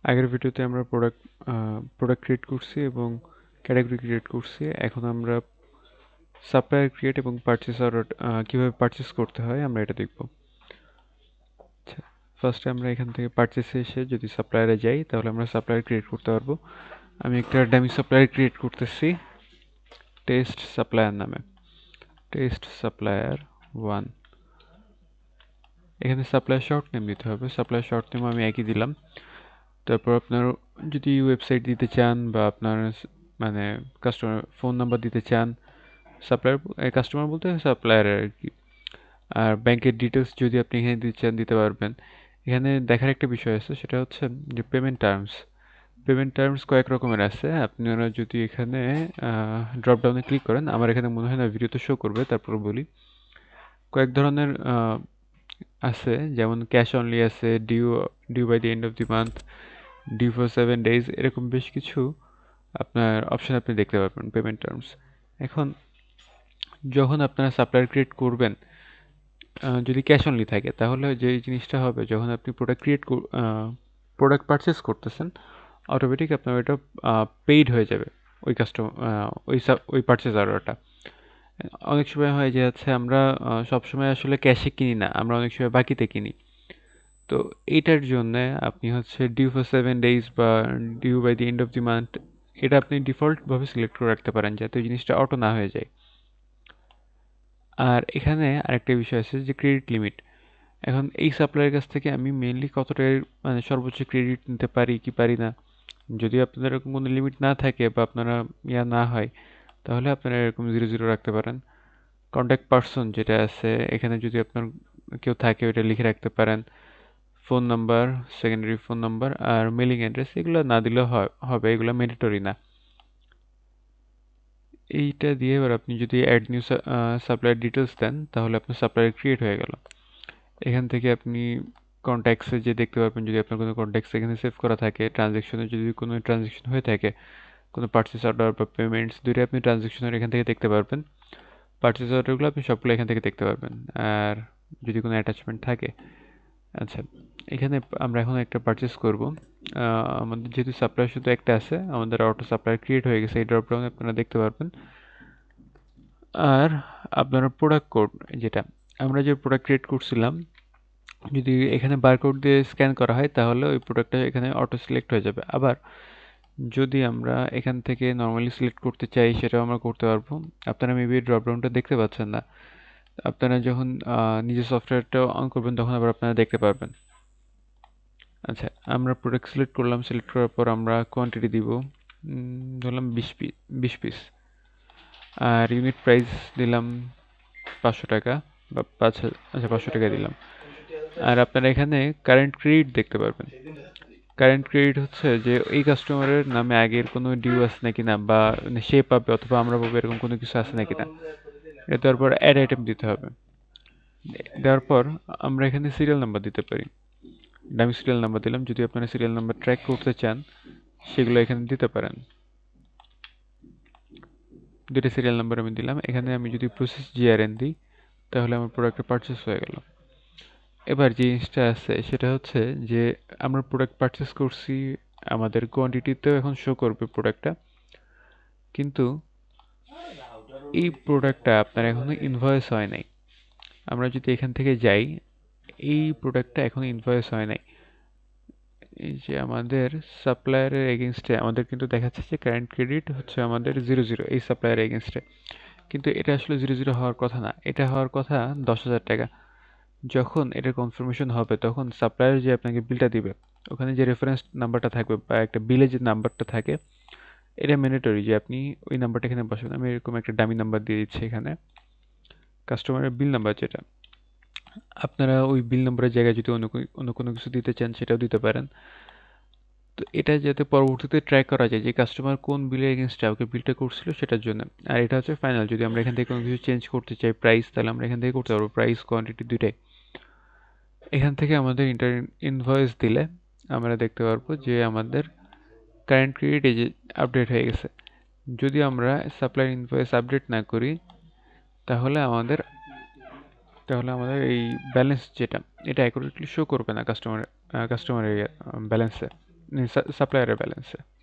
আগের ভিডিওতে আমরা প্রোডাক্ট ক্রিয়েট করছি এবং ক্যাটাগরি ক্রিয়েট করছি। এখন আমরা সাপ্লায়ার ক্রিয়েট এবং পারচেস অর্ডার কিভাবে পারচেস করতে হয় আমরা এটা দেখব। আচ্ছা, ফার্স্টে আমরা এখান থেকে পারচেসে এসে যদি সাপ্লায়ারে যাই তাহলে আমরা সাপ্লায়ার ক্রিয়েট করতে পারবো। আমি একটা ডামি সাপ্লায়ার ক্রিয়েট করতেছি টেস্ট সাপ্লায়ার নামে, টেস্ট সাপ্লায়ার 1। এখানে সাপ্লায়ার শর্ট নেম দিতে হবে, সাপ্লায়ার শর্ট নেম আমি একই দিলাম। তারপর আপনার যদি ওয়েবসাইট দিতে চান বা আপনার মানে কাস্টমার ফোন নাম্বার দিতে চান, সাপ্লায়ার কাস্টমার বলতে সাপ্লায়ার আর কি। আর ব্যাংকের ডিটেলস যদি আপনি এখানে দিতে চান দিতে পারবেন। এখানে দেখার একটা বিষয় আছে, সেটা হচ্ছে যে পেমেন্ট টার্মস কয়েক রকমের আছে। আপনারা যদি এখানে ড্রপ ডাউনে ক্লিক করেন, আমার এখানে মনে হয় না ভিডিওতে শো করবে, তারপর বলি কয়েক ধরনের আছে, যেমন ক্যাশ অনলি আছে, due due by the end of the month, due for 7 days, এরকম বেশ কিছু আপনার অপশন আপনি দেখতে পাবেন পেমেন্ট টার্মস। এখন যখন আপনারা সাপ্লায়ার ক্রিয়েট করবেন, যদি ক্যাশ অনলি থাকে তাহলে যে জিনিসটা হবে, যখন আপনি প্রোডাক্ট পারচেস করতেছেন অটোমেটিক আপনার ওটা পেইড হয়ে যাবে ওই কাস্টমার ওই পারচেস অর্ডারটা। অনেক সময় হয় যে আমরা সবসময় আসলে ক্যাশে কিনি না, আমরা অনেক সময় বাকিতে কিনি। তো এইটার জন্য আপনি হচ্ছে ডিউ ফর 7 days বা due by the end of the month, এটা আপনি ডিফল্ট ভাবে সিলেক্ট করে রাখতে পারেন যাতে ওই জিনিসটা অটো না হয়ে যায়। আর এখানে আরেকটা বিষয় আছে যে ক্রেডিট লিমিট। এখন এই সাপ্লায়ারের কাছ থেকে আমি মেইনলি কত টাকার মানে সর্বোচ্চ ক্রেডিট নিতে পারি কি পারি না। যদি আপনাদের এরকম কোনো লিমিট না থাকে বা আপনারা না হয়, তাহলে আপনারা এরকম 0 0 রাখতে পারেন। কন্ট্যাক্ট পারসন যেটা আছে এখানে যদি আপনার কেউ থাকে ওইটা লিখে রাখতে পারেন। Phone number, secondary phone number আর মেলিং অ্যাড্রেস এগুলো না দিলেও হবে, এগুলো ম্যান্ডেটরি না। এইটা দিয়ে এবার আপনি যদি অ্যাড নিউ সাপ্লায়ার ডিটেলস দেন তাহলে আপনার সাপ্লায়ার ক্রিয়েট হয়ে গেল। এখান থেকে আপনি কন্ট্যাক্টসে যে দেখতে পারবেন, যদি আপনার কোনো কন্ট্যাক্টস এখানে সেভ করা থাকে, ট্রানজ্যাকশনে যদি কোনো ট্রানজ্যাকশন হয়ে থাকে, কোনো পার্চেস অর্ডার বা পেমেন্টস, দুইটা আপনি ট্রানজ্যাকশনের এখান থেকে দেখতে পারবেন। পার্চেস অর্ডারগুলো আপনি সবগুলো এখান থেকে দেখতে পারবেন। আর যদি কোনো অ্যাটাচমেন্ট থাকে, আচ্ছা, এখানে আমরা এখন একটা পারচেস করব। আমাদের যেহেতু সাপ্লায়ার শুধু একটা আছে, আমাদের অটো সাপ্লায়ার ক্রিয়েট হয়ে গেছে, এই ড্রপ ডাউনে আপনারা দেখতে পারবেন। আর আপনার প্রোডাক্ট কোড, যেটা আমরা যে প্রোডাক্ট ক্রিয়েট করছিলাম, যদি এখানে বারকোড দিয়ে স্ক্যান করা হয় তাহলে ওই প্রোডাক্টটা এখানে অটো সিলেক্ট হয়ে যাবে। আবার যদি আমরা এখান থেকে নর্মালি সিলেক্ট করতে চাই সেটাও আমরা করতে পারবো। আপনারা মেবি ড্রপ ডাউনটা দেখতে পাচ্ছেন না, আপনারা যখন নিজের সফটওয়্যারটা অন করবেন তখন আবার আপনারা দেখতে পারবেন। আচ্ছা, আমরা প্রোডাক্ট সিলেক্ট করলাম, সিলেক্ট করার পর আমরা কোয়ান্টিটি দিব, ধরলাম 20 পিস। আর ইউনিট প্রাইস দিলাম 500 টাকা বা 5,000, আচ্ছা 500 টাকা দিলাম। আর আপনারা এখানে কারেন্ট ক্রেডিট দেখতে পারবেন। কারেন্ট ক্রেডিট হচ্ছে যে এই কাস্টমারের নামে আগের কোনো ডিউ আছে নাকি না, বা সে পাবে অথবা আমরা পাবো, এরকম কোনো কিছু আছে নাকি না। এটা দেওয়ার পর অ্যাড আইটেম দিতে হবে। দেওয়ার পর আমরা এখানে সিরিয়াল নাম্বার দিতে পারি। আমি সিরিয়াল নাম্বার দিলাম, যদি আপনারা সিরিয়াল নাম্বার ট্র্যাক করতে চান সেগুলো এখানে দিতে পারেন। দুইটা সিরিয়াল নাম্বার আমি দিলাম। এখানে আমি যদি প্রসেস জিআরএন দিই তাহলে আমার প্রোডাক্টটা পারচেস হয়ে গেল। এবার যে জিনিসটা আছে সেটা হচ্ছে যে আমরা প্রোডাক্ট পারচেস করছি, আমাদের কোয়ান্টিটিতেও এখন শো করবে প্রোডাক্টটা, কিন্তু এই প্রোডাক্টটা আপনার এখনো ইনভয়েস হয় নাই। আমরা যদি এখান থেকে যাই, এই প্রোডাক্টটা এখনো ইনভয়েস হয় নাই। এই যে আমাদের সাপ্লায়ারের এগেনস্টে আমাদের কিন্তু দেখাচ্ছে যে কারেন্ট ক্রেডিট হচ্ছে আমাদের 0 0 এই সাপ্লায়ার এগেনস্টে, কিন্তু এটা আসলে 0 0 হওয়ার কথা না, এটা হওয়ার কথা 10,000 টাকা। যখন এটার কনফার্মেশন হবে তখন সাপ্লায়ার যে আপনাকে বিলটা দিবে, ওখানে যে রেফারেন্স নাম্বারটা থাকবে বা একটা বিলে যে নাম্বারটা থাকে, এটা ম্যান্ডেটরি যে আপনি ওই নাম্বারটা এখানে বসাবেন। আমি এরকম একটা ডামি নাম্বার দিয়ে দিচ্ছি এখানে, কাস্টমারের বিল নাম্বার যেটা। আপনারা ওই বিল নাম্বারের জায়গায় যদি অন্য কোনো কিছু দিতে চান সেটাও দিতে পারেন। তো এটা যাতে পরবর্তীতে ট্র্যাক করা যায় যে কাস্টমার কোন বিলের এগেনস্টে ওকে বিলটা করছিল সেটার জন্য। আর এটা হচ্ছে ফাইনাল, যদি আমরা এখান থেকে কোনো কিছু চেঞ্জ করতে চাই প্রাইস, তাহলে আমরা এখান থেকে করতে পারবো, প্রাইস কোয়ান্টিটি দুইটাই। এখান থেকে আমাদের ইনভয়েস দিলে আমরা দেখতে পারবো যে আমাদের কারেন্ট ক্রেডিট এই যে আপডেট হয়ে গেছে। যদি আমরা সাপ্লাই ইনভয়েস আপডেট না করি তাহলে আমাদের এই ব্যালেন্স যেটা, এটা অ্যাকুরেটলি শো করবে না কাস্টমারের ব্যালেন্সে, সাপ্লায়ারের ব্যালেন্সে।